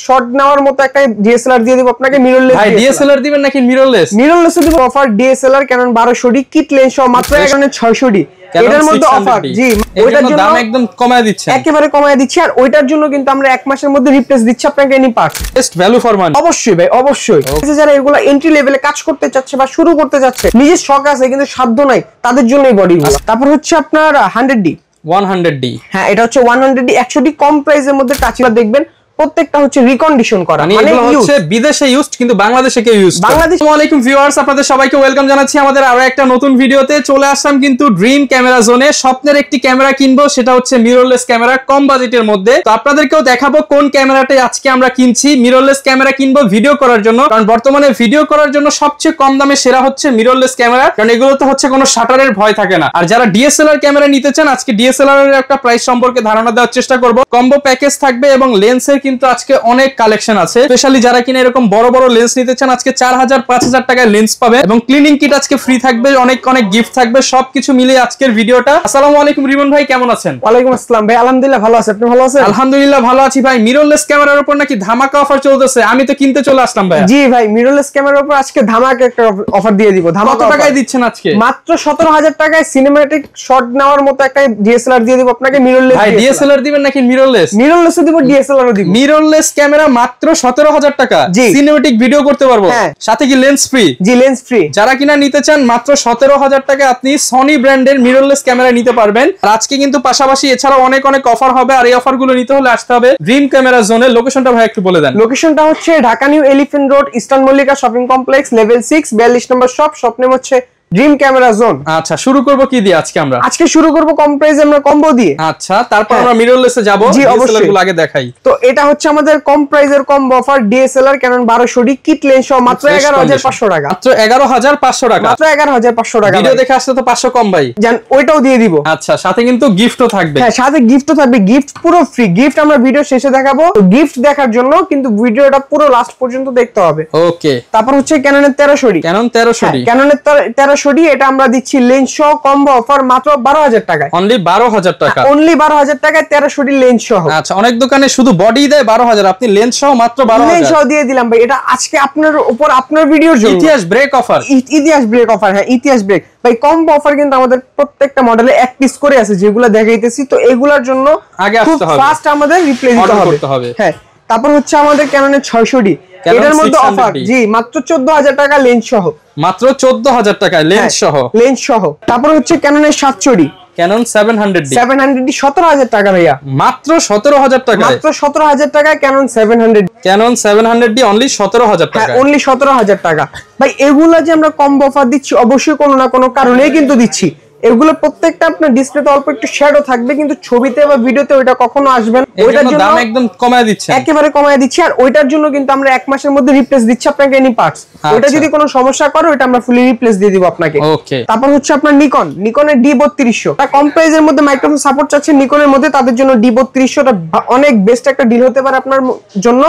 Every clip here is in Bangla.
শট নেওয়ার মতো একটা ডিএসএলআর দিয়ে দিব আপনাকে। মিররলেস ভাই ডিএসএলআর দিবেন নাকি মিররলেস? মিররলেস দিব offer DSLR Canon 1200D kit lens সহ মাত্র 600D এটার মধ্যে অফার। জি, ওইটার জন্য দাম একদম কমায় দিচ্ছেন। একেবারে কমায় দিচ্ছি, আর ওইটার জন্য কিন্তু আমরা 1 মাসের মধ্যে রিপ্লেস দিচ্ছি আপনাকে any parts. Best value for money. অবশ্যই ভাই, অবশ্যই। যারা এগুলা এন্ট্রি লেভেলে কাজ করতে চাচ্ছে বা শুরু করতে যাচ্ছে, নিজের শখ আছে কিন্তু সাধ্য নাই, তাদের জন্য এই বডিগুলো। তারপর হচ্ছে আপনার 100D। হ্যাঁ, এটা হচ্ছে 100D 100D কম প্রাইসের মধ্যে টাচগুলো দেখবেন প্রত্যেকটা হচ্ছে রিকন্ডিশন করা, মানে এগুলো হচ্ছে বিদেশে ইউজড কিন্তু বাংলাদেশে কেউ ইউজ করে। আসসালামু আলাইকুম ভিউয়ার্স, আপনাদের সবাইকে ওয়েলকাম জানাচ্ছি আমাদের আরো একটা নতুন ভিডিওতে। চলে আসলাম কিন্তু ড্রিম ক্যামেরা জোনে। স্বপ্নের একটি ক্যামেরা কিনবো, সেটা হচ্ছে মিররলেস ক্যামেরা, কম বাজেটের মধ্যে। তো আপনাদেরকেও দেখাবো কোন ক্যামেরাটাই আজকে আমরা কিনছি। মিররলেস ক্যামেরা কিনবো ভিডিও করার জন্য, কারণ বর্তমানে ভিডিও করার জন্য সবচেয়ে কম দামে সেরা হচ্ছে মিররলেস ক্যামেরা, কারণ এগুলোতে হচ্ছে কোনো শাটারের ভয় থাকে না। আর যারা ডিএসএলআর ক্যামেরা নিতে চান, আজকে ডিএসএলআর এর একটা প্রাইস সম্পর্কে ধারণা দেওয়ার চেষ্টা করব। কম্বো প্যাকেজ থাকবে এবং লেন্সের কিন্তু আজকে অনেক কালেকশন আছে। স্পেশালি যারা কিনা এরকম বড় বড় লেন্স নিতে চান, আজকে 4000-5000 টাকায় লেন্স পাবে এবং ক্লিনিং কিট আজকে ফ্রি থাকবে, অনেক অনেক গিফট থাকবে, সবকিছু মিলিয়ে আজকের ভিডিওটা। আসসালামু আলাইকুম রিমন ভাই, কেমন আছেন? ওয়ালাইকুম আসসালাম ভাই, আলহামদুলিল্লাহ ভালো আছি, আপনি ভালো আছেন? আলহামদুলিল্লাহ ভালো আছি ভাই। মিররলেস ক্যামেরার উপর নাকি ধামাকা অফার চলতেছে, আমি তো কিনতে চলে আসলাম ভাই। জি ভাই, মিররলেস ক্যামেরার উপর আজকে ধামাকা একটা অফার দিয়ে দিব। কত টাকায় দিচ্ছেন আজকে? মাত্র 17000 টাকায় সিনেম্যাটিক শট নেওয়ার মতো একটা ডিএসএলআর দিয়ে দিব আপনাকে। মিররলেস ভাই ডিএসএলআর দিবেন নাকি মিররলেস? মিররলেস দিব, ডিএসএলআর দিব। মিররলেস ক্যামেরা মাত্র 17000 টাকা, সিনেমেটিক ভিডিও করতে পারবো, সাথে কি লেন্স ফ্রি? জি, লেন্স ফ্রি। যারা কিনা নিতে চান মাত্র 17000 টাকা আপনি সনি ব্র্যান্ডের মিররলেস ক্যামেরা নিতে পারবেন। আর আজকে কিন্তু পাশাপাশি এছাড়াও অনেক অনেক অফার হবে, আর এই অফারগুলো নিতে হলে আসতে হবে ড্রিম ক্যামেরা জোনের। লোকেশনটা ভাই একটু বলে দেন। লোকেশনটা হচ্ছে Dhaka new elephant road, eastern Mallika shopping complex, level 6, 42 নম্বর শপ। শপ নেম হচ্ছে ড্রিম ক্যামেরা জোন। আচ্ছা, শুরু করব কি দিয়ে আজকে? আজকে শুরু করব কম প্রাইসে আমরা কম্বো দিয়ে। আচ্ছা, তারপর আমরা মিররলেসে যাব। ডিএসএলআর গুলো আগে দেখাই। তো এটা হচ্ছে আমাদের কম প্রাইসের combo offer DSLR Canon 1200D kit lens সহ মাত্র 11500 টাকা। মাত্র 11500 টাকা। মাত্র 11500 টাকা। ভিডিও দেখে আসলে তো 500 কম ভাই। জান, ওইটাও দিয়ে দিব। আচ্ছা, সাথে কিন্তু গিফটও থাকবে। হ্যাঁ, সাথে গিফটও থাকবে। গিফট পুরো ফ্রি। গিফট আমরা ভিডিও শেষে দেখাবো। তো গিফট দেখার জন্য কিন্তু ভিডিওটা পুরো লাস্ট পর্যন্ত দেখতে হবে। ওকে। তারপর হচ্ছে Canon 1300D। Canon 1300D। Canon 1300D এটা আমরা দিচ্ছি লেন্স সহ কম্বো অফার মাত্র 12000 টাকায়। অনলি 12000 টাকা। অনলি 12000 টাকায় 1300D লেন্স সহ। আচ্ছা, অনেক দোকানে শুধু বডি দেয় 12000, আপনি লেন্স সহ মাত্র 12000। লেন্স সহ দিয়ে দিলাম ভাই। এটা আজকে আপনার উপর, আপনার ভিডিওর জন্য ইতিহাস ব্রেক অফার। ইতিহাস ব্রেক অফার। হ্যাঁ, ইতিহাস ব্রেক ভাই। কম্বো অফার কিন্তু আমাদের প্রত্যেকটা মডেলে এক পিস করে আছে, যেগুলো দেখাইতেছি। তো এগুলার জন্য আগে আসতে হবে, ফার্স্ট আমাদের রিপ্লে দিতে হবে। হ্যাঁ, তারপর হচ্ছে আমাদের Canon 600D। এটার মধ্যে অফার জি মাত্র 14000 টাকা লেন্স সহ। মাত্র 14000 টাকা লেন্স সহ। লেন্স সহ। তারপর হচ্ছে Canon 700D। Canon 700D 17000 টাকা ভাইয়া। মাত্র 17000 টাকা। মাত্র 17000 টাকায় Canon 700D। Canon 700D only 17000 টাকা। হ্যাঁ, অনলি 17000 টাকা ভাই। এগুলা যে আমরা কম্বো অফার দিচ্ছি, অবশ্যই কোনো না কোনো কারণেই কিন্তু দিচ্ছি। এগুলো প্রত্যেকটা আপনার ডিসপ্লেতে অল্প একটু শ্যাডো থাকবে, কিন্তু ছবিতে বা ভিডিওতে ওইটা কখনো আসবে না। ওইটার জন্য দাম একদম কমায় দিচ্ছি, একেবারে কমায় দিচ্ছি। আর ওইটার জন্য কিন্তু আমরা 1 মাসের মধ্যে রিপ্লেস দিচ্ছি আপনাকে এনি পার্টস। ওইটা যদি কোনো সমস্যা করে, ওইটা আমরা ফুলি রিপ্লেস দিয়ে দিব আপনাকে। ওকে। তারপর হচ্ছে আপনার নিকনের D3200। তা কম প্রাইসের মধ্যে মাইক্রোফোন সাপোর্ট চাচ্ছে নিকনের মধ্যে, তাদের জন্য D3200 টা অনেক বেস্ট একটা ডিল হতে পারে আপনার জন্য।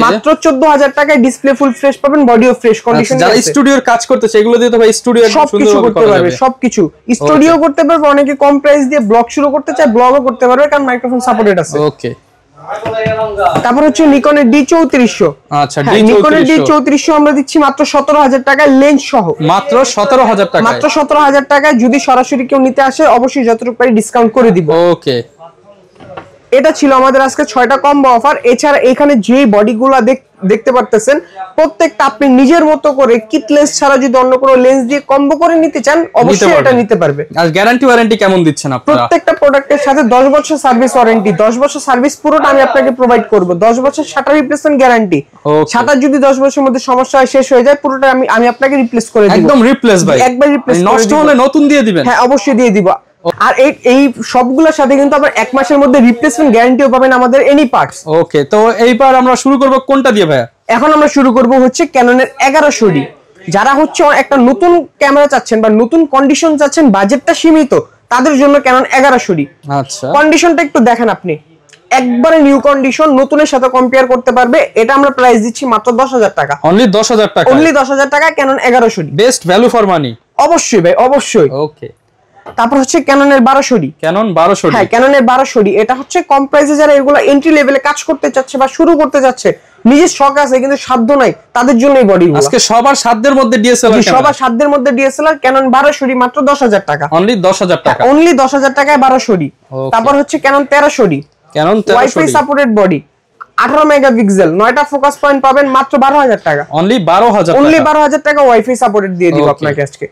মাত্র 14000 টাকায় ডিসপ্লে ফুল ফ্রেশ পাবেন, বডিও ফ্রেশ কন্ডিশনে। যারা স্টুডিওর কাজ করতেছে, এগুলো দিয়ে তো ভাই স্টুডিও একদম সুন্দর করতে পারবে। সবকিছু স্টুডিও করতে পারবে। অনেকে কম প্রাইস দিয়ে ব্লগ শুরু করতে চায়, ব্লগও করতে পারবে, কারণ মাইক্রোফোন সাপোর্টেড আছে। ওকে। তারপর হচ্ছে নিকনের D3400। আচ্ছা, নিকনের D3400 আমরা দিচ্ছি মাত্র 17000 টাকায় লেন্স সহ। মাত্র 17000 টাকা। মাত্র 17000 টাকায়। যদি সরাসরি কেউ নিতে আসে, অবশ্যই যতটুকু পারি ডিসকাউন্ট করে দিব। ওকে। এটা ছিল আমাদের আজকে 6টা কম্বো অফার। এছাড়া এখানে যে বডিগুলো দেখতে পারতেছেন, প্রত্যেকটা আপনি নিজের মতো করে কিট লেন্স ছাড়া যদি অন্য কোনো লেন্স দিয়ে কম্বো করে নিতে চান, অবশ্যই এটা নিতে পারবে। আর গ্যারান্টি ওয়ারেন্টি কেমন দিচ্ছেন আপনারা? প্রত্যেকটা প্রোডাক্টের সাথে 10 বছর সার্ভিস ওয়ারেন্টি। 10 বছর সার্ভিস পুরোটা আমি আপনাকে প্রোভাইড করব। 10 বছর শাটার রিপ্লেসমেন্ট গ্যারান্টি। শাটার যদি 10 বছরের মধ্যে সমস্যা হয়, শেষ হয়ে যায়, পুরোটা আমি আপনাকে রিপ্লেস করে দিব। একদম রিপ্লেস ভাই। একবার রিপ্লেস করে দিব। নষ্ট হলে নতুন দিয়ে দিবেন? হ্যাঁ, অবশ্যই দিয়ে দিব। আর এই সবগুলোর সাথে কিন্তু আবার 1 মাসের মধ্যে রিপ্লেসমেন্ট গ্যারান্টিও পাবেন আমাদের এনি পার্টস। ওকে। তো এইবার আমরা শুরু করব কোনটা দিয়ে ভাইয়া? এখন আমরা শুরু করব হচ্ছে Canon 1100D। যারা হচ্ছে একটা নতুন ক্যামেরা চাচ্ছেন বা নতুন কন্ডিশন চাচ্ছেন, বাজেটটা সীমিত, তাদের জন্য Canon 1100D। আচ্ছা, কন্ডিশনটা একটু দেখেন আপনি, একবারে নিউ কন্ডিশন, নতুনের সাথে কম্পেয়ার করতে পারবে। এটা আমরা প্রাইস দিচ্ছি মাত্র 10000 টাকা। অনলি 10000 টাকা। অনলি 10000 টাকা Canon 1100D। Best value for money. অবশ্যই ভাই, অবশ্যই। ওকে। তারপর হচ্ছে ক্যাননের 1200D। ক্যানন 1200D, হ্যাঁ ক্যাননের 1200D। এটা হচ্ছে কম প্রাইসে যারা এগুলো এন্ট্রি লেভেলে কাজ করতে চাচ্ছে বা শুরু করতে যাচ্ছে, নিজের শখ আছে কিন্তু সাধ্য নাই, তাদের জন্য এই বডিগুলো। আজকে সবার সাধ্যের মধ্যে ডিএসএলআর ক্যামেরা, সবার সাধ্যের মধ্যে ডিএসএলআর ক্যানন 1200D মাত্র 10,000 টাকা। অনলি 10,000 টাকা, অনলি 10,000 টাকায় 1200D। তারপর হচ্ছে Canon 1300D, Canon 1300D, WiFi supported body, 18 megapixel, 9টা ফোকাস পয়েন্ট পাবেন মাত্র 12,000 টাকা। অনলি 12,000 অনলি 12,000 টাকা ওয়াইফাই সাপোর্টেড দিয়ে দিব আপনাকে আজকে।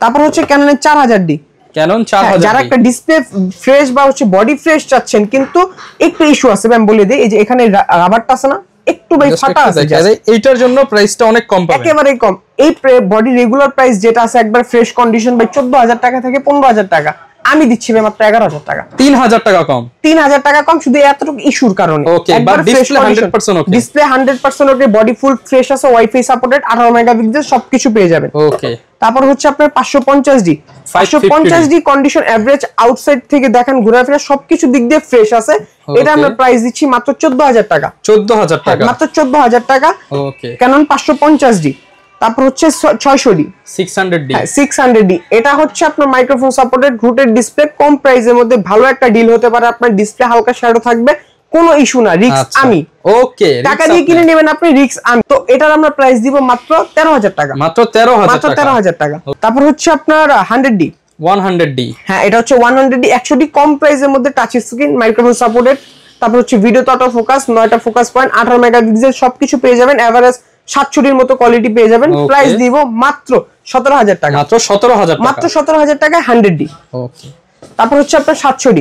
তারপর হচ্ছে ক্যাননের 4000D, ক্যানন 4000D। যারা একটা ডিসপ্লে ফ্রেশ বা হচ্ছে বডি ফ্রেশ চাচ্ছেন কিন্তু একটু ইস্যু আছে, আমি বলে দিই, এই যে এখানে রাবারটা আছে না, একটু ভাই ফাটা আছে, এইটার জন্য প্রাইসটা অনেক কম পাবেন, একেবারে কম। এই বডি রেগুলার প্রাইস যেটা আছে একবার ফ্রেশ কন্ডিশন ভাই 14,000 টাকা থেকে 15,000 টাকা, আমি দিচ্ছি ভাই মাত্র 11,000 টাকা। 3,000 টাকা কম, 3,000 টাকা কম শুধু এতটুকু ইস্যুর কারণে। একবার ডিসপ্লে 100% ওকে, ডিসপ্লে 100% ওকে, বডি ফুল ফ্রেশ আছে, ওয়াইফাই সাপোর্টেড, 18 মেগাপিক্সেল, সবকিছু পেয়ে যাবেন। ওকে। তারপর হচ্ছে আপনার 550D, 550D condition average, outside থেকে দেখেন ঘোরাফেরা সবকিছু দিক দিয়ে ফ্রেশ আছে। এটা আমরা প্রাইস দিচ্ছি মাত্র 14,000 টাকা। 14,000 টাকা, মাত্র 14,000 টাকা। ওকে। Canon 550D। তারপর হচ্ছে 600D, 600D, 600D। এটা হচ্ছে আপনার মাইক্রোফোন সাপোর্টেড রুটেড ডিসপ্লে, কম প্রাইসের মধ্যে ভালো একটা ডিল হতে পারে। আপনার ডিসপ্লে হালকা শ্যাডো থাকবে, কোনো ইস্যু না, রিস্ক আমি। ওকে, টাকা দিয়ে কিনে নেবেন আপনি, রিস্ক আমি। তো এটার আমরা প্রাইস দিব মাত্র 13,000 টাকা, মাত্র 13,000 টাকা। তারপর হচ্ছে আপনার 100D, 100D। হ্যাঁ এটা হচ্ছে 100D 100D, কম প্রাইসের মধ্যে টাচ স্ক্রিন, মাইক্রোফোন সাপোর্টেড। তারপর হচ্ছে ভিডিও অটো ফোকাস, 9টা ফোকাস পয়েন্ট, 18 মেগাপিক্সেল, সবকিছু পেয়ে যাবেন। এভারেজ 700Dর মতো কোয়ালিটি পেয়ে যাবেন। প্রাইস দিব মাত্র 17,000 টাকা, মাত্র 17,000 টাকা, মাত্র 17,000 টাকায় 100D। ওকে। তারপর হচ্ছে আপনার 700D,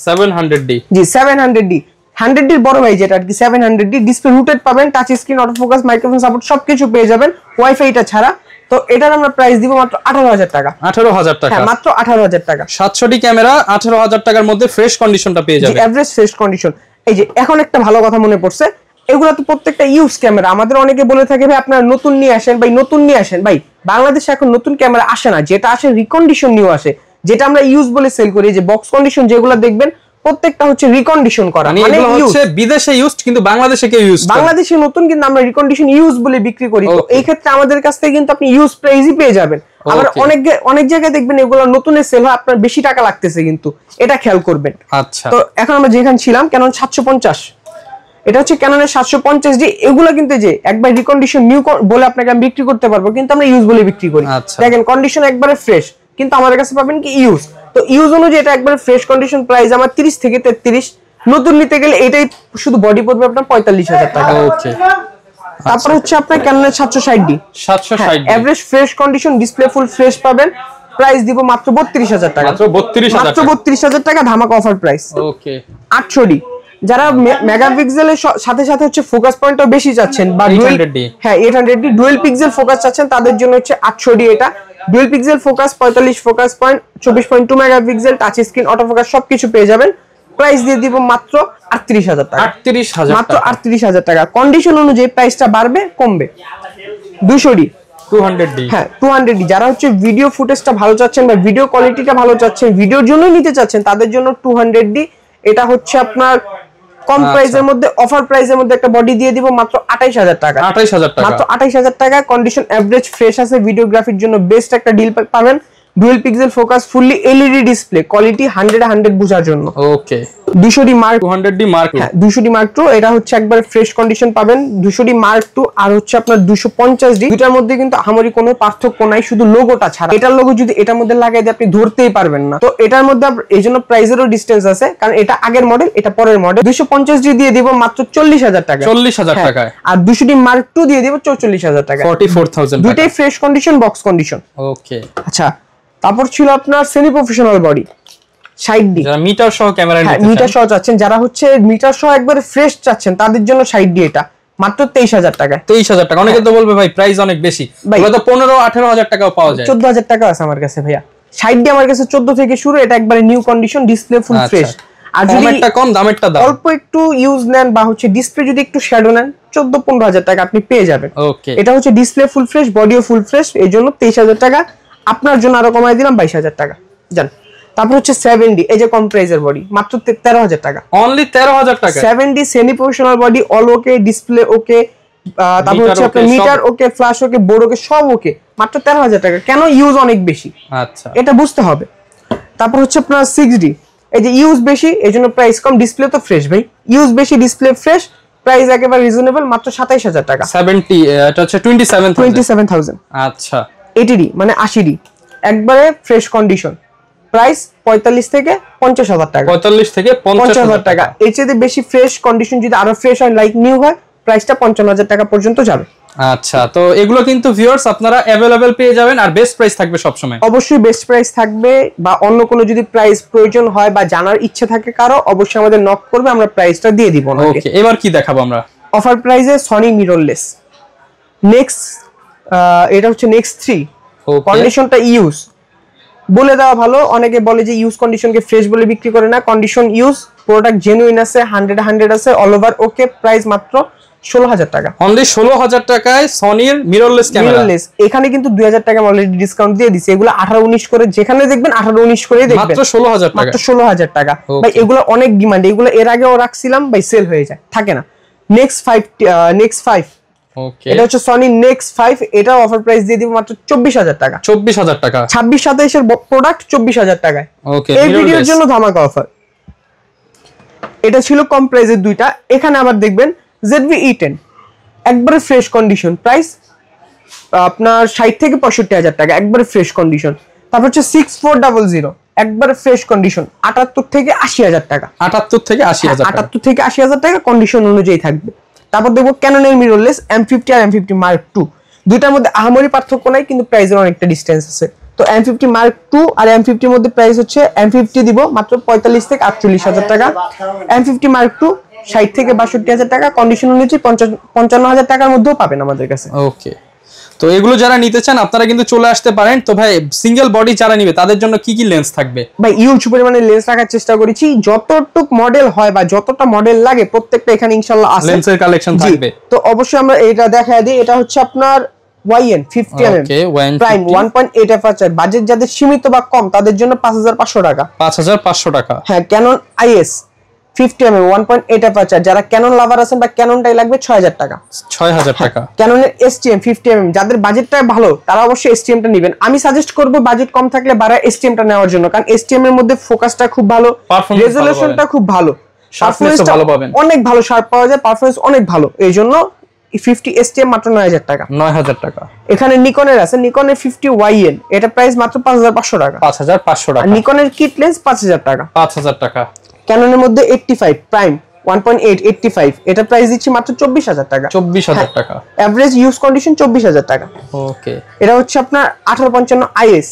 700D, জি 700D, 100D এর বড় ভাই যেটা আর কি 700D, ডিসপ্লে রুটেড পাবেন, touch screen, auto focus, microphone support সবকিছু পেয়ে যাবেন, ওয়াইফাইটা ছাড়া। তো এটার আমরা প্রাইস দিব মাত্র 18,000 টাকা, 18,000 টাকা, হ্যাঁ মাত্র 18,000 টাকা। 700D ক্যামেরা 18,000 টাকার মধ্যে ফ্রেশ কন্ডিশনটা পেয়ে যাবেন, এভারেজ ফ্রেশ কন্ডিশন। এই যে এখন একটা ভালো কথা মনে পড়ছে, এগুলা তো প্রত্যেকটা ইউজ ক্যামেরা। আমাদের অনেকে বলে থাকে ভাই আপনারা নতুন নিয়ে আসেন, ভাই নতুন নিয়ে আসেন। ভাই বাংলাদেশে এখন নতুন ক্যামেরা আসে না, যেটা আসে রিকন্ডিশন নিউ আসে, যেটা আমরা ইউজ বলে সেল করি। যে বক্স কন্ডিশন যেগুলো দেখবেন প্রত্যেকটা হচ্ছে রিকন্ডিশন করা, মানে এগুলো হচ্ছে বিদেশে ইউজড কিন্তু বাংলাদেশে কেউ ইউজ করে, বাংলাদেশে নতুন কিন্তু আমরা রিকন্ডিশন ইউজ বলে বিক্রি করি। তো এই ক্ষেত্রে আমাদের কাছ থেকে কিন্তু আপনি ইউজ প্রাইসই পেয়ে যাবেন। আবার অনেক জায়গায় দেখবেন এগুলো নতুনের সেল হয়, আপনার বেশি টাকা লাগতেছে, কিন্তু এটা খেয়াল করবেন। আচ্ছা, তো এখন আমরা যেখানে ছিলাম ক্যানন 750, এটা হচ্ছে ক্যাননের 750D। এগুলো কিন্তু যে একবার রিকন্ডিশন নিউ বলে আপনাকে আমি বিক্রি করতে পারবো, কিন্তু আমরা ইউজ বলে বিক্রি করি। দেখেন কন্ডিশন একবারে ফ্রেশ, কিন্তু আমাদের কাছে পাবেন কি ইউজ। তো ইউজ অনুযায়ী এটা একবারে ফ্রেশ কন্ডিশন, প্রাইস আমার 30 থেকে 33। নতুন নিতে গেলে এটাই শুধু বডি পড়বে আপনার 45,000 টাকা। ওকে। তারপর হচ্ছে আপনার ক্যাননের 760D, 760D, average fresh condition, display full fresh পাবেন। প্রাইস দিব মাত্র 32,000 টাকা, মাত্র 32,000 টাকা, ধামাকা অফার প্রাইস। ওকে। 800D, যারা মেগাপিক্সেলের সাথে সাথে হচ্ছে ফোকাস পয়েন্টও বেশি চাচ্ছেন, বা 800D, হ্যাঁ 800D ডুয়াল পিক্সেল ফোকাস চাচ্ছেন, তাদের জন্য হচ্ছে 800D। এটা dual pixel focus, 45 focus point, 24.2 megapixel, touch screen, auto focus সবকিছু পেয়ে যাবেন। প্রাইস দিয়ে দিব মাত্র 38,000 টাকা, 38,000, মাত্র 38,000 টাকা। কন্ডিশন অনুযায়ী প্রাইসটা বাড়বে কমবে। 200D, 200D, হ্যাঁ 200D, যারা হচ্ছে ভিডিও ফুটেজটা ভালো চাচ্ছেন বা ভিডিও কোয়ালিটিটা ভালো চাচ্ছেন, ভিডিওর জন্য নিতে চাচ্ছেন, তাদের জন্য 200D। এটা হচ্ছে আপনার কম প্রাইসের মধ্যে, অফার প্রাইসের মধ্যে একটা বডি দিয়ে দিব মাত্র 28,000 টাকা, 28,000 টাকা, মাত্র 28,000 টাকা। কন্ডিশন এভারেজ ফ্রেশ আছে, ভিডিওগ্রাফির জন্য বেস্ট একটা ডিল পাবেন। Dual pixel focus, fully LED display, quality 100 বোঝার জন্য। ওকে। 200D মার্ক, 200D মার্ক, হ্যাঁ 200D মার্ক 2, এটা হচ্ছে একবার ফ্রেশ কন্ডিশন পাবেন। 200D মার্ক 2 আর হচ্ছে আপনার 250D, দুটার মধ্যে কিন্তু আমারই কোনো পার্থক্য নাই, শুধু লোগোটা ছাড়া। এটার লোগো যদি এটার মধ্যে লাগাই দিয়ে আপনি ধরতেই পারবেন না। তো এটার মধ্যে এই জন্য প্রাইসেরও ডিসটেন্স আছে, কারণ এটা আগের মডেল, এটা পরের মডেল। 250D দিয়ে দিব মাত্র 40,000 টাকা, 40,000 টাকায়। আর 200D মার্ক 2 দিয়ে দিব 44,000 টাকা, 44,000 টাকা, দুইটাই ফ্রেশ কন্ডিশন, বক্স কন্ডিশন। ওকে। আচ্ছা, তারপর ছিল আপনার সেমি প্রফেশনাল বডি 60D, যারা মিটার সহ ক্যামেরা নিতে চান, মিটার সহ চাচ্ছেন, যারা হচ্ছে মিটার সহ একবারে ফ্রেশ চাচ্ছেন, তাদের জন্য 60D। এটা মাত্র 23,000 টাকা, 23,000 টাকা। অনেকে তো বলবে ভাই প্রাইস অনেক বেশি, ওগুলো তো 15-18,000 টাকাও পাওয়া যায়। 14,000 টাকা আছে আমার কাছে ভাইয়া। 60D আমার কাছে 14 থেকে শুরু, এটা একবারে new condition, display full fresh. আর যদি দামটা কম, দামেরটা দাম অল্প একটু ইউজ নেন বা হচ্ছে ডিসপ্লে যদি একটু শ্যাডো নেন, 14-15,000 টাকা আপনি পেয়ে যাবেন। ওকে। এটা হচ্ছে ডিসপ্লে ফুল ফ্রেশ, বডিও ফুল ফ্রেশ, এই জন্য 23,000 টাকা। আপনার জন্য আরো কমাই দিলাম 22,000 টাকা, জান। তারপর হচ্ছে 7D, এই যে কম প্রাইসের বডি, মাত্র 13,000 টাকা, অনলি 13,000 টাকা। 7D semi professional body, all ওকে, ডিসপ্লে ওকে, তারপর হচ্ছে আপনার মিটার ওকে, ফ্ল্যাশ ওকে, বোর্ড ওকে, সব ওকে, মাত্র 13,000 টাকা। কেন? ইউজ অনেক বেশি, আচ্ছা, এটা বুঝতে হবে। তারপর হচ্ছে আপনার 6D, এই যে ইউজ বেশি এই জন্য প্রাইস কম, ডিসপ্লে তো ফ্রেশ ভাই, ইউজ বেশি ডিসপ্লে ফ্রেশ, প্রাইস একেবারে রিজনেবল মাত্র 27000 টাকা। 70 এটা হচ্ছে 27000। আচ্ছা 80D মানে 80D একবারে ফ্রেশ কন্ডিশন, প্রাইস 45 থেকে 50000 টাকা। 45 থেকে 50000 টাকা। এর চেয়ে বেশি ফ্রেশ কন্ডিশন যদি আরো ফ্রেশ হয় লাইক নিউ হয়, প্রাইসটা 55000 টাকা পর্যন্ত যাবে। আচ্ছা, তো এগুলো কিন্তু ভিউয়ার্স আপনারা अवेलेबल পেয়ে যাবেন, আর বেস্ট প্রাইস থাকবে সব সময়। অবশ্যই বেস্ট প্রাইস থাকবে, বা অন্য কোনো যদি প্রাইস প্রয়োজন হয় বা জানার ইচ্ছে থাকে কারো, অবশ্যই আমাদের নক করবে, আমরা প্রাইসটা দিয়ে দিব। ওকে, এবার কি দেখাবো আমরা? অফার প্রাইসে সনি মিররলেস নেক্সট, এটা হচ্ছে নেক্সট 3। কন্ডিশনটা ইউজ বলে দেওয়া ভালো, অনেকে বলে যে ইউজ কন্ডিশনকে ফ্রেশ বলে বিক্রি করে না, কন্ডিশন ইউজ, প্রোডাক্ট জেনুইন আছে, 100 আছে, অল ওভার ওকে, প্রাইস মাত্র 16000 টাকা। অনলি 16000 টাকায় সনির মিররলেস ক্যামেরা। এখানে কিন্তু 2000 টাকা অলরেডি ডিসকাউন্ট দিয়ে দিছি, এগুলো 18-19 করে, যেখানে দেখবেন 18-19 করে দেখবেন, মাত্র 16000 টাকা, মাত্র 16000 টাকা ভাই। এগুলো অনেক ডিমান্ড, এগুলো এর আগেও রাখছিলাম ভাই, সেল হয়ে যায়, থাকে না। নেক্সট 5, ওকে, এটা হচ্ছে সনি নেক্সট 5, এটা অফার প্রাইস দিয়ে দিব মাত্র 24000 টাকা। 24000 টাকা, 26-27 এর প্রোডাক্ট 24000 টাকায়। ওকে, এই ভিডিওর জন্য ধামাকা অফার। এটা ছিল কম প্রাইসের দুইটা, এখানে আবার দেখবেন ZV E10 একবারে ফ্রেশ কন্ডিশন, প্রাইস আপনার 60 থেকে 65000 টাকা, একবারে ফ্রেশ কন্ডিশন। তারপর হচ্ছে 6400 একবারে ফ্রেশ কন্ডিশন, 78 থেকে 80000 টাকা। 78 থেকে 80000 টাকা, 78 থেকে 80000 টাকা কন্ডিশন অনুযায়ী থাকবে। তারপর দেখবো ক্যাননের মিররলেস M50 আর M50 Mark II, দুইটার মধ্যে আহামরি পার্থক্য নাই, কিন্তু প্রাইসের অনেকটা ডিসটেন্স আছে। তো M50 Mark II আর M50 এর মধ্যে প্রাইস হচ্ছে, M50 দিব মাত্র 45 থেকে 48000 টাকা, M50 Mark II 60 থেকে 62000 টাকা, কন্ডিশন অনুযায়ী 55000 টাকার মধ্যেও পাবেন আমাদের কাছে। ওকে, তো এগুলো যারা নিতে চান আপনারা কিন্তু চলে আসতে পারেন। তো ভাই সিঙ্গেল বডি যারা নিবে তাদের জন্য কি কি লেন্স থাকবে? ভাই ইউজ পরিমাণে লেন্স রাখার চেষ্টা করেছি, যতটুক মডেল হয় বা যতটা মডেল লাগে প্রত্যেকটা এখানে ইনশাআল্লাহ আছে, লেন্সের কালেকশন থাকবে। তো অবশ্যই আমরা এটা দেখায় দিই। এটা হচ্ছে আপনার YN 50mm prime 1.8 aperture, budget যাদের সীমিত বা কম তাদের জন্য 5500 টাকা। 5500 টাকা। হ্যাঁ, ক্যানন IS 50mm 1.8 অ্যাপারচার, যারা ক্যানন লাভার আছেন বা ক্যাননটাই লাগবে 6000 টাকা। 6000 টাকা। ক্যাননের STM 50mm, যাদের বাজেটটা ভালো তারা অবশ্যই STM টা নেবেন। আমি সাজেস্ট করব বাজেট কম থাকলে বাড়া STM টা নেওয়ার জন্য, কারণ STM এর মধ্যে ফোকাসটা খুব ভালো, রেজোলিউশনটা খুব ভালো, শার্পনেসও ভালো পাবেন, অনেক ভালো শার্প পাওয়া যায়, পারফরম্যান্স অনেক ভালো। এই জন্য 50 STM মাত্র 9000 টাকা। 9000 টাকা। এখানে নিকনের আছে, নিকনের 50 YN, এটা প্রাইস মাত্র 5500 টাকা। 5500 টাকা। নিকনের কিট লেন্স 5000 টাকা। 5000 টাকা। ক্যাননের মধ্যে 85 প্রাইম 1.8 85, এটা প্রাইস দিচ্ছি মাত্র 24000 টাকা। 24000 টাকা। এভারেজ ইউজ কন্ডিশন 24000 টাকা। ওকে, এটা হচ্ছে আপনার 1855 IS,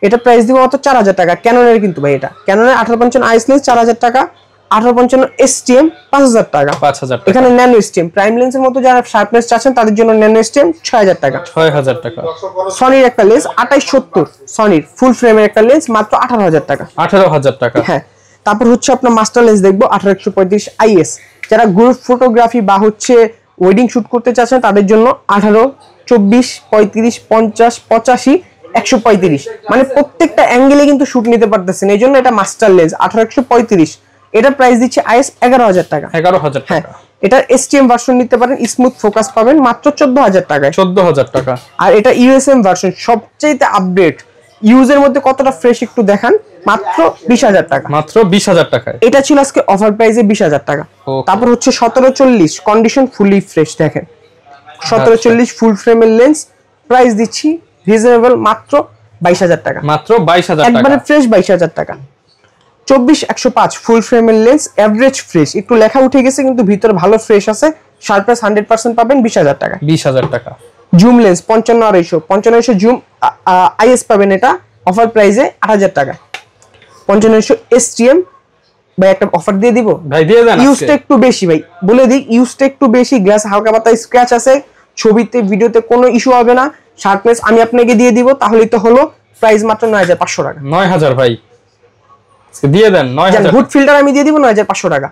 এটা প্রাইস দিব মাত্র 4000 টাকা। ক্যাননের কিন্তু ভাই, এটা ক্যাননের 1855 IS লেন্স 4000 টাকা। 1855 STM 5000 টাকা। 5000 টাকা। এখানে ন্যানো STM প্রাইম লেন্সের মতো যারা শার্পনেস চাচ্ছেন তাদের জন্য ন্যানো STM 6000 টাকা। 6000 টাকা। সনির একটা লেন্স 2870, সনির ফুল ফ্রেমের একটা লেন্স মাত্র 18000 টাকা। 18000 টাকা। হ্যাঁ, তারপর হচ্ছে আপনার মাস্টার লেন্স দেখবো 1835 IS, যারা গ্রুপ ফটোগ্রাফি বা হচ্ছে ওয়েডিং শুট করতে চাচ্ছেন তাদের জন্য 18, 24, 35, 50, 85, 135, মানে প্রত্যেকটা অ্যাঙ্গেলে কিন্তু শুট নিতে পারতেছেন, এই জন্য এটা মাস্টার লেন্স 1835। এটা প্রাইস দিচ্ছে IS 11000 টাকা। 11000 টাকা। এটা STM ভার্সন নিতে পারেন, স্মুথ ফোকাস পাবেন মাত্র 14000 টাকায়। 14000 টাকা। আর এটা USM ভার্সন, সবচেয়ে আপডেট, ইউজের মধ্যে কতটা ফ্রেশ একটু দেখান, মাত্র 20000 টাকা। মাত্র 20000 টাকায়। এটা ছিল আজকে অফার প্রাইসে 20000 টাকা। তারপর হচ্ছে 1740 কন্ডিশন ফুলি ফ্রেশ, দেখেন 1740 ফুল ফ্রেমের লেন্স, প্রাইস দিচ্ছি রিজনেবল মাত্র 22000 টাকা। মাত্র 22000 টাকা, একবারে ফ্রেশ 22000 টাকা। 24-105 ফুল ফ্রেমের লেন্স, এভারেজ ফ্রেশ, একটু লেখা উঠে গেছে কিন্তু ভিতরে ভালো ফ্রেশ আছে, শার্পনেস 100% পাবেন 20000 টাকা। 20000 টাকা। জুম লেন্স 55-250 জুম IS পাবেন, এটা অফার প্রাইসে 8000 টাকা। 55 STM ভাই একটা অফার দিয়ে দিব ভাই, দিয়ে দেন। ইউজটা একটু বেশি ভাই, বলে দিই ইউজটা একটু বেশি, গ্লাস হালকা পাতলা স্ক্র্যাচ আছে, ছবিতে ভিডিওতে কোনো ইস্যু হবে না, শার্পনেস আমি আপনাকে দিয়ে দিব, তাহলেই তো হলো। প্রাইস মাত্র 9500 টাকা। 9000 ভাই, দিয়ে দেন 9000। হুড ফিল্টার আমি দিয়ে দিব 9500 টাকা।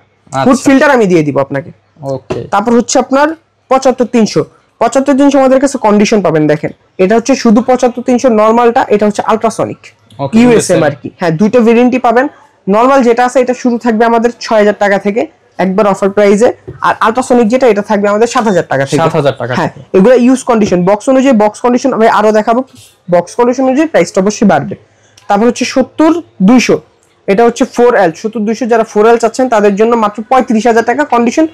হুড ফিল্টার আমি দিয়ে দিব আপনাকে। ওকে, তারপর হচ্ছে আপনার 75300, 75300 আমাদের কাছে কন্ডিশন পাবেন, দেখেন এটা হচ্ছে শুধু 75300 নরমালটা, এটা হচ্ছে আলট্রাসনিক USM আর কি। হ্যাঁ, দুইটা ভেরিয়েন্টই পাবেন। নরমাল যেটা আছে এটা শুরু থাকবে আমাদের 6000 টাকা থেকে একবার অফার প্রাইসে, আর আলট্রাসনিক যেটা এটা থাকবে আমাদের 7000 টাকা থেকে। 7000 টাকা। হ্যাঁ, এগুলো ইউজ কন্ডিশন, বক্স অনুযায়ী বক্স কন্ডিশন আমি আরো দেখাবো, বক্স কন্ডিশন অনুযায়ী প্রাইসটা অবশ্যই বাড়বে। তারপর হচ্ছে 70-200, এটা হচ্ছে 4L 70-200, যারা 4L চাচ্ছেন তাদের জন্য মাত্র 35,000 টাকা, কন্ডিশন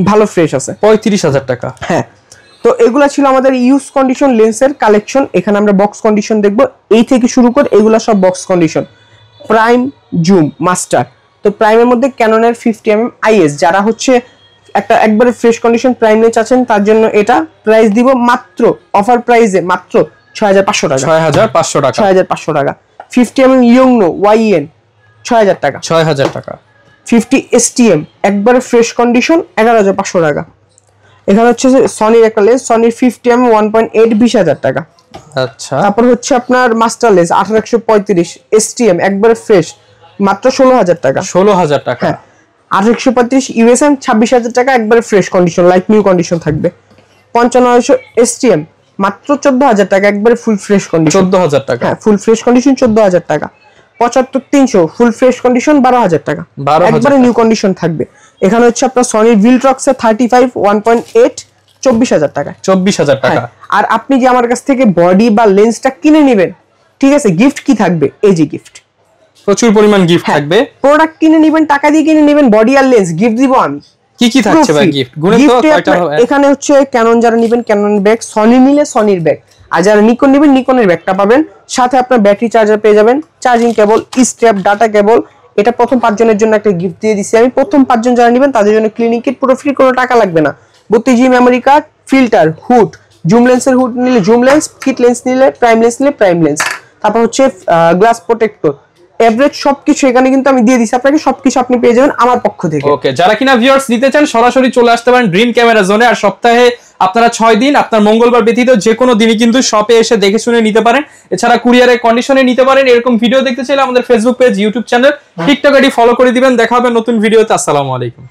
ভালো ফ্রেশ আছে। 35,000 টাকা। হ্যাঁ, তো এগুলা ছিল আমাদের ইউজ কন্ডিশন লেন্সের কালেকশন। এখানে আমরা বক্স কন্ডিশন দেখবো, এই থেকে শুরু করে এগুলা সব box condition. Prime, zoom, master. তো প্রাইমের মধ্যে ক্যাননের 50mm IS, যারা হচ্ছে একটা একবারে ফ্রেশ কন্ডিশন প্রাইম নিয়ে চাচ্ছেন তার জন্য এটা প্রাইস দিব মাত্র অফার প্রাইসে মাত্র 6,500 টাকা। 6,500 টাকা। 6,500 টাকা। 50mm ইয়ংনো YN 6,000 টাকা। 6,000 টাকা। 50 STM একবারে ফ্রেশ কন্ডিশন 11,500 টাকা। এখানে হচ্ছে সনির একটা লেন্স, সনির 50mm 1.8 20,000 টাকা। আচ্ছা, তারপর হচ্ছে আপনার মাস্টার লেন্স 1835 STM একবারে ফ্রেশ মাত্র 16,000 টাকা। 16,000 টাকা। হ্যাঁ, 1835 USM 26,000 টাকা একবারে fresh condition, like new condition থাকবে। 5500 STM মাত্র 14,000 টাকা একবারে ফুল ফ্রেশ কন্ডিশন। 14,000 টাকা। হ্যাঁ, ফুল ফ্রেশ কন্ডিশন 14,000 টাকা। 75-300 ফুল ফ্রেশ কন্ডিশন 12,000 টাকা, একবারে নিউ কন্ডিশন থাকবে। এখানে হচ্ছে আপনার সনির ভিলট্রক্স 35 1.8 24,000 টাকা। 24,000 টাকা। আর আপনি যে আমার কাছ থেকে বডি বা লেন্সটা কিনে নেবেন, ঠিক আছে, গিফট কি থাকবে? এই যে গিফট, প্রচুর পরিমাণ গিফট থাকবে। প্রোডাক্ট কিনে নেবেন, টাকা দিয়ে কিনে নেবেন, বডি আর লেন্স গিফট দিব আমি। কি কি থাকছে ভাই গিফট? গুণে তো কয়টা হবে? এখানে হচ্ছে ক্যানন যারা নেবেন ক্যানন ব্যাগ, সনি নিলে সনির ব্যাগ, আর যারা নিকন নেবেন নিকনের ব্যাগটা পাবেন। সাথে আপনার ব্যাটারি চার্জার পেয়ে যাবেন, charging cable, strap, data cable. এটা প্রথম 5 জনের জন্য একটা গিফট দিয়ে দিচ্ছি আমি। প্রথম 5 জন যারা নেবেন তাদের জন্য ক্লিনিক কিট পুরো ফ্রি, কোনো টাকা লাগবে না। 32G memory card, filter, hood, zoom লেন্সের হুড নিলে জুম লেন্স, কিট লেন্স নিলে প্রাইম লেন্স নিলে প্রাইম লেন্স। তারপর হচ্ছে গ্লাস প্রোটেক্টর, এভারেজ সবকিছু এখানে কিন্তু আমি দিয়ে দিচ্ছি আপনাকে। সবকিছু আপনি পেয়ে যাবেন আমার পক্ষ থেকে। ওকে, যারা কিনা ভিউয়ার্স নিতে চান সরাসরি চলে আসতে পারেন ড্রিম ক্যামেরা জোনে। আর সপ্তাহে আপনারা 6 দিন, আপনার মঙ্গলবার ব্যতীত যে কোনো দিনই কিন্তু শপে এসে দেখে শুনে নিতে পারেন। এছাড়া কুরিয়ারের কন্ডিশনে নিতে পারেন। এরকম ভিডিও দেখতে চাইলে আমাদের Facebook page, YouTube channel, TikTok ID follow করে দিবেন। দেখা হবে নতুন ভিডিওতে। আসসালামু আলাইকুম।